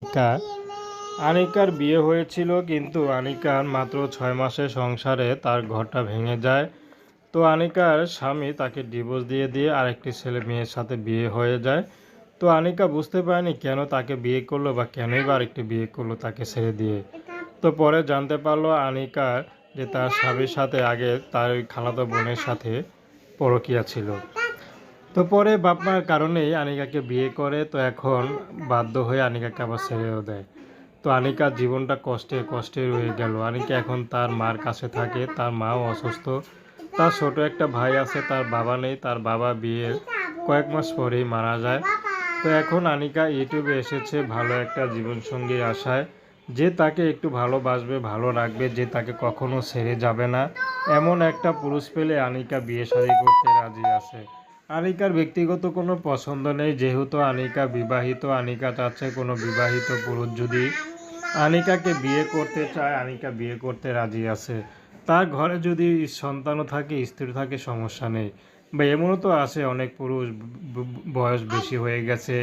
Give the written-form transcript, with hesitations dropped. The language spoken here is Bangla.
আনিকা আনিকার বিয়ে হয়েছিল, কিন্তু আনিকার মাত্র 6 মাসের সংসারে তার ঘরটা ভেঙে যায়। তো আনিকার স্বামী তাকে ডিভোর্স দিয়ে দিয়ে আরেকটি ছেলে মেয়ের সাথে বিয়ে হয়ে যায়। তো আনিকা বুঝতে পারেনি কেন তাকে বিয়ে করলো বা কেনই বা আরেকটি বিয়ে করলো তাকে ছেড়ে দিয়ে। তো পরে জানতে পারলো আনিকার যে তার স্বামীর সাথে আগে তার ওই খালাতো বোনের সাথে পরকীয়া ছিল। তো পরে বাপ মার কারণেই আনিকাকে বিয়ে করে। তো এখন বাধ্য হয়ে আনিকাকে আবার ছেড়েও দেয়। তো আনিকার জীবনটা কষ্টে কষ্টে রয়ে গেল। আনিকা এখন তার মার কাছে থাকে, তার মাও অসুস্থ। তার ছোট একটা ভাই আছে, তার বাবা নেই, তার বাবা বিয়ের কয়েক মাস পরেই মারা যায়। তো এখন আনিকা ইউটিউবে এসেছে ভালো একটা জীবনসঙ্গীর আশায়, যে তাকে একটু ভালোবাসবে, ভালো রাখবে, যে তাকে কখনো ছেড়ে যাবে না, এমন একটা পুরুষ পেলে আনিকা বিয়ে শাদী করতে রাজি আছে। আনিকার ব্যক্তিগত কোনো পছন্দ নেই, যেহেতু আনিকা বিবাহিত। আনিকা চাচ্ছে কোনো বিবাহিত পুরুষ যদি আনিকাকে বিয়ে করতে চায়, আনিকা বিয়ে করতে রাজি আছে। তার ঘরে যদি সন্তানও থাকে, স্ত্রী থাকে, সমস্যা নেই। বা এমনও তো আছে অনেক পুরুষ বয়স বেশি হয়ে গেছে,